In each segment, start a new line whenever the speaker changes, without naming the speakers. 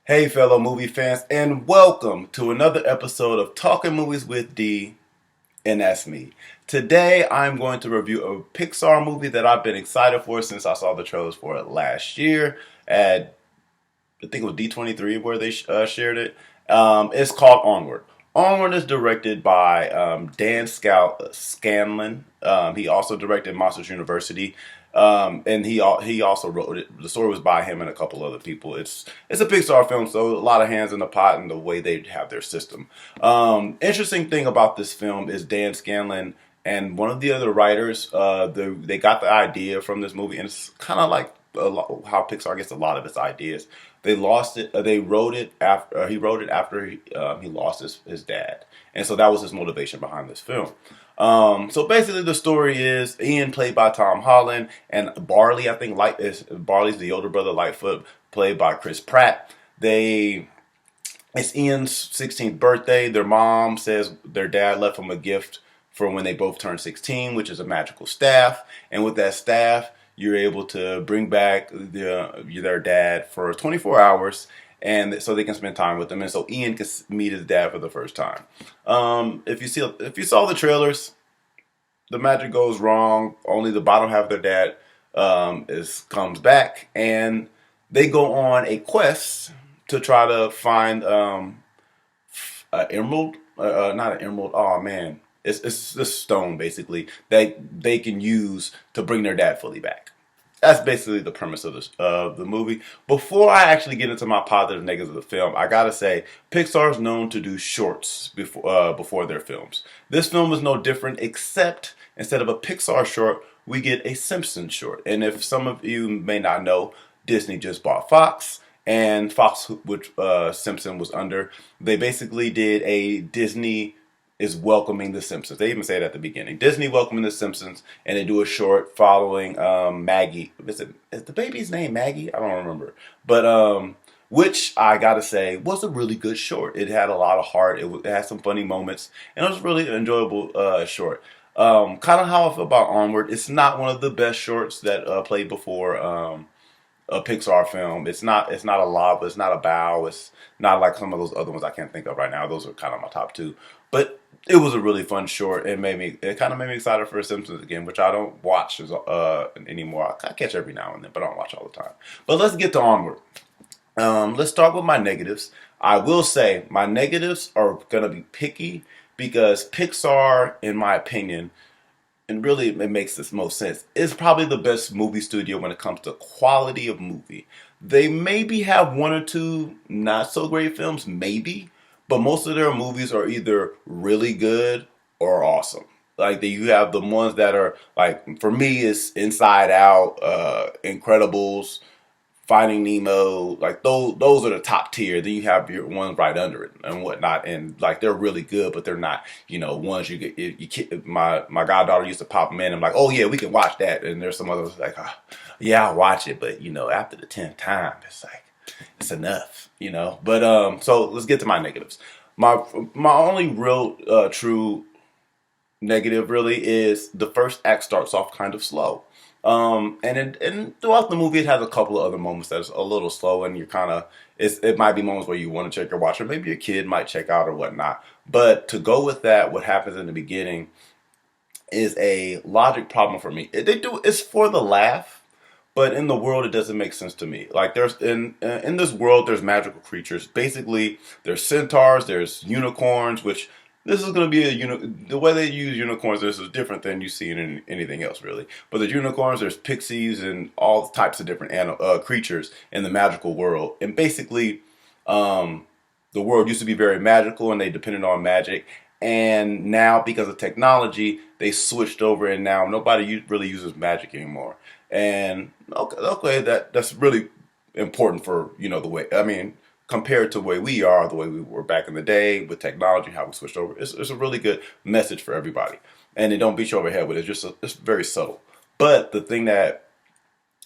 Hey, fellow movie fans, and welcome to another episode of Talking Movies with D, and that's me. Today, I'm going to review a Pixar movie that I've been excited for since I saw the trailers for it last year at, I think it was D23 where they shared it. It's called Onward. Onward is directed by Scanlon. He also directed Monsters University, and he also wrote it. The story was by him and a couple other people. It's a Pixar film, so a lot of hands in the pot in the way they have their system. Interesting thing about this film is Dan Scanlon and one of the other writers. They got the idea from this movie, and it's kind of like how Pixar gets a lot of its ideas. They lost it. They wrote it after he wrote it after he lost his dad, and so that was his motivation behind this film. So basically, the story is Ian, played by Tom Holland, and Barley. I think Barley's the older brother, Lightfoot, played by Chris Pratt. It's Ian's 16th birthday. Their mom says their dad left him a gift for when they both turned 16, which is a magical staff. And with that staff, you're able to bring back their dad for 24 hours, and so they can spend time with him. And so Ian can meet his dad for the first time. If you saw the trailers, the magic goes wrong. Only the bottom half of their dad comes back, and they go on a quest to try to find an emerald. Not an emerald. Oh man, it's this stone basically that they can use to bring their dad fully back. That's basically the premise of the movie. Before I actually get into my positive and negatives of the film, I gotta say Pixar is known to do shorts before their films. This film is no different, except instead of a Pixar short, we get a Simpsons short. And if some of you may not know, Disney just bought Fox, and Fox, which Simpson was under, they basically did a Disney is welcoming the Simpsons. They even say it at the beginning. Disney welcoming the Simpsons, and they do a short following Maggie. Is the baby's name Maggie? I don't remember, but which I gotta say was a really good short. It had a lot of heart. It had some funny moments, and it was really an enjoyable short. Kind of how I feel about Onward. It's not one of the best shorts that played before. A Pixar film. It's not a lava. It's not a bow. It's not like some of those other ones I can't think of right now. Those are kind of my top two. But it was a really fun short. It kind of made me excited for Simpsons again, which I don't watch anymore. I catch every now and then, but I don't watch all the time. But let's get to Onward. Let's start with my negatives. I will say my negatives are gonna be picky because Pixar, in my opinion, and really it makes this most sense, is probably the best movie studio when it comes to quality of movie. They maybe have one or two not so great films, maybe, but most of their movies are either really good or awesome. You have the ones that are like, for me, it's Inside Out, Incredibles, Finding Nemo, like those are the top tier. Then you have your ones right under it and whatnot, and like they're really good, but they're not ones you get. My goddaughter used to pop them in. I'm like, oh yeah, we can watch that. And there's some others like, oh, yeah, I'll watch it, but after the 10th time, it's like it's enough. But so let's get to my negatives. My only real true negative really is the first act starts off kind of slow. And throughout the movie, it has a couple of other moments that's a little slow, and it might be moments where you want to check your watch, or maybe your kid might check out or whatnot. But to go with that, what happens in the beginning is a logic problem for me. It's for the laugh, but in the world, it doesn't make sense to me. Like there's in this world, there's magical creatures. Basically, there's centaurs, there's unicorns, which this is going to be the way they use unicorns. This is different than you see in anything else, really. But there's unicorns, there's pixies, and all types of different creatures in the magical world. And basically, the world used to be very magical, and they depended on magic. And now, because of technology, they switched over, and now nobody really uses magic anymore. And okay, that's really important for the way. I mean, compared to the way we are, the way we were back in the day with technology, how we switched over. It's a really good message for everybody, and they don't beat you over the head with it. It's very subtle. But the thing that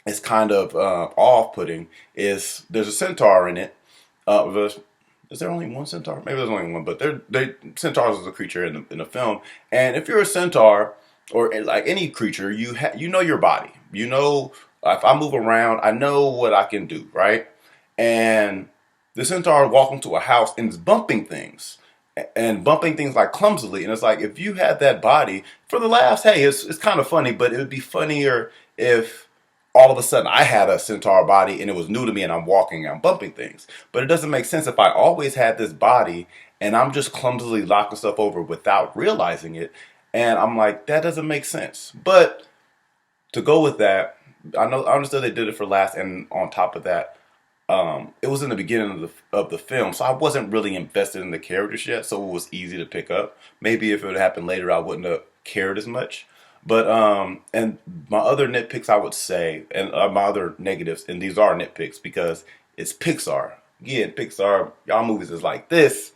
is kind of off-putting is there's a centaur in it. Is there only one centaur? Maybe there's only one, but centaurs is a creature in the film. And if you're a centaur or like any creature, you know your body. If I move around, I know what I can do, right? And the centaur walk into a house and is bumping things. And bumping things like clumsily. And it's like, if you had that body, for the laughs, hey, it's kind of funny, but it would be funnier if all of a sudden I had a centaur body and it was new to me and I'm walking and I'm bumping things. But it doesn't make sense if I always had this body and I'm just clumsily knocking stuff over without realizing it. And I'm like, that doesn't make sense. But to go with that, I understood they did it for last, and on top of that, it was in the beginning of the film, so I wasn't really invested in the characters yet, so it was easy to pick up. Maybe if it would happen later, I wouldn't have cared as much. But and my other nitpicks, I would say, and my other negatives, and these are nitpicks because it's Pixar. Again, Pixar, y'all movies is like this,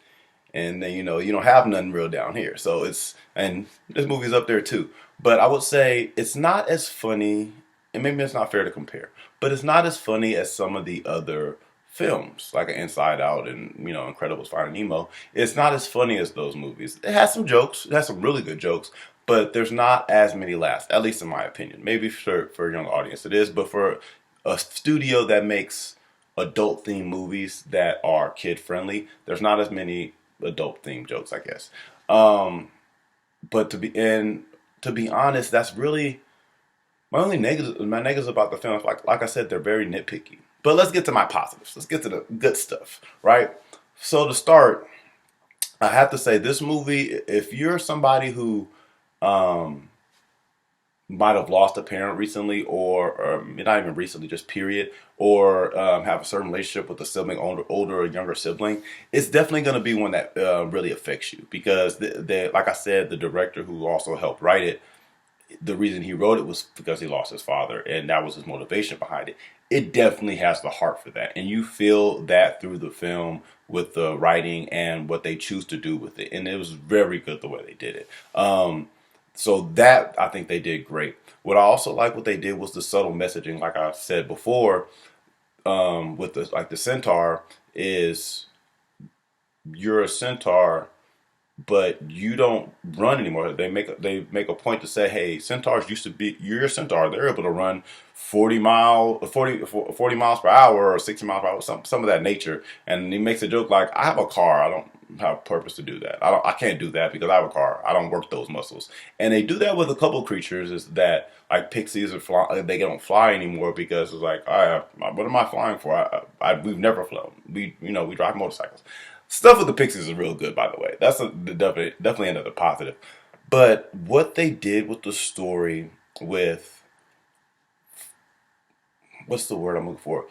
and then you don't have nothing real down here. So and this movie's up there too. But I would say it's not as funny, and maybe it's not fair to compare, but it's not as funny as some of the other films, like Inside Out and Incredibles, Finding Nemo. It's not as funny as those movies. It has some jokes, it has some really good jokes, but there's not as many laughs, at least in my opinion. Maybe for a young audience it is, but for a studio that makes adult themed movies that are kid friendly, there's not as many adult themed jokes, I guess. But to be honest, that's really my only negatives. My negatives about the film is like I said, they're very nitpicky. But let's get to my positives. Let's get to the good stuff, right? So to start, I have to say this movie, if you're somebody who might have lost a parent recently, or not even recently, just period, or have a certain relationship with a sibling, older or younger sibling, it's definitely going to be one that really affects you because, like I said, the director who also helped write it, the reason he wrote it was because he lost his father, and that was his motivation behind it. It definitely has the heart for that, and you feel that through the film with the writing and what they choose to do with it, and it was very good the way they did it. So that I think they did great. What I also like what they did was the subtle messaging, like I said before, with the centaur is you're a centaur, but you don't run anymore. They make a point to say, hey, centaurs used to be, you're a centaur. They're able to run 40 miles per hour or 60 miles per hour, some of that nature. And he makes a joke like, I have a car. I don't have a purpose to do that. I can't do that because I have a car. I don't work those muscles. And they do that with a couple of creatures, is that like pixies they don't fly anymore because it's like, what am I flying for? We've never flown. We drive motorcycles. Stuff with the Pixies is real good, by the way. That's definitely another positive. But what they did with the story, with what's the word I'm looking for?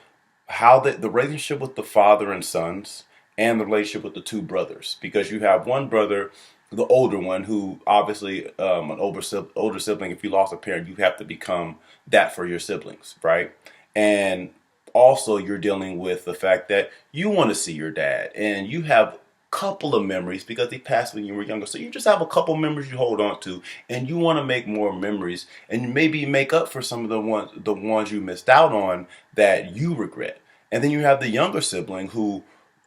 How the relationship with the father and sons, and the relationship with the two brothers, because you have one brother, the older one, who obviously an older sibling. If you lost a parent, you have to become that for your siblings, right? And also you're dealing with the fact that you want to see your dad, and you have a couple of memories because he passed when you were younger, so you just have a couple memories you hold on to, and you want to make more memories and maybe make up for some of the ones you missed out on that you regret. And then you have the younger sibling who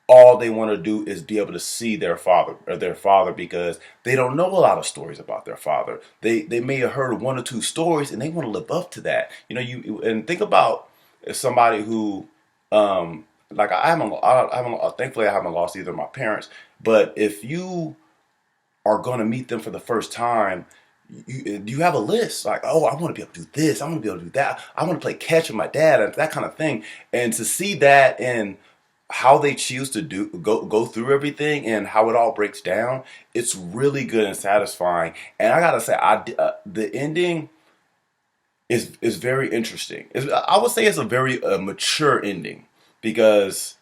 all they want to do is be able to see their father because they don't know a lot of stories about their father. They may have heard one or two stories and they want to live up to that. And think about somebody who, like thankfully I haven't lost either of my parents, but if you are going to meet them for the first time, you have a list like, oh, I want to be able to do this, I want to be able to do that, I want to play catch with my dad, and that kind of thing. And to see that in how they choose to go through everything and how it all breaks down, it's really good and satisfying. And I gotta say, the ending is very interesting. I would say it's a very mature ending, because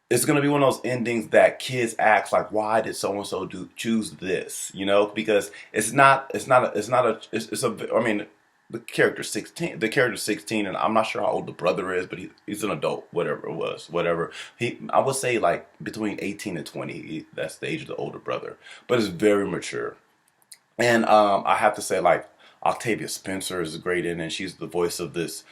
it's going to be one of those endings that kids ask like, why did so and so choose this? Because it's I mean, the character's 16. The character's 16, and I'm not sure how old the brother is, but he's an adult, whatever it was, whatever. I would say like between 18 and 20. That's the age of the older brother, but it's very mature. And I have to say, like, Octavia Spencer is great in it, and she's the voice of this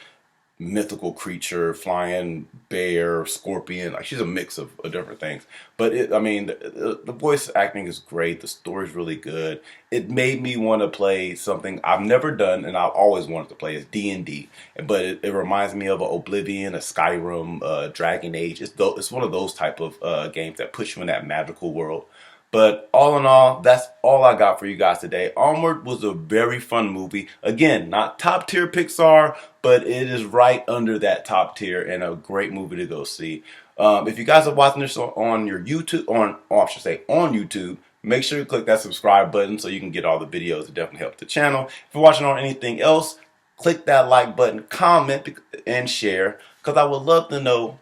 mythical creature, flying bear, scorpion. Like, she's a mix of different things. But I mean, the voice acting is great. The story's really good. It made me want to play something I've never done, and I've always wanted to play, is D&D. But it reminds me of a Oblivion, a Skyrim, Dragon Age. It's one of those type of games that puts you in that magical world. But all in all, that's all I got for you guys today. Onward was a very fun movie. Again, not top tier Pixar, but it is right under that top tier and a great movie to go see. If you guys are watching this on your YouTube, I should say on YouTube, make sure you click that subscribe button so you can get all the videos. It definitely helps the channel. If you're watching on anything else, click that like button, comment, and share, because I would love to know,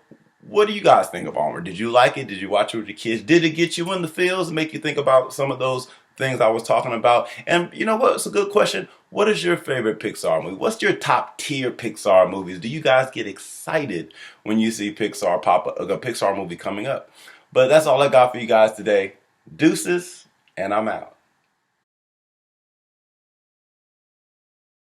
what do you guys think of Onward? Did you like it? Did you watch it with your kids? Did it get you in the feels and make you think about some of those things I was talking about? And you know what? It's a good question. What is your favorite Pixar movie? What's your top tier Pixar movies? Do you guys get excited when you see Pixar pop up, a Pixar movie coming up? But that's all I got for you guys today. Deuces, and I'm out.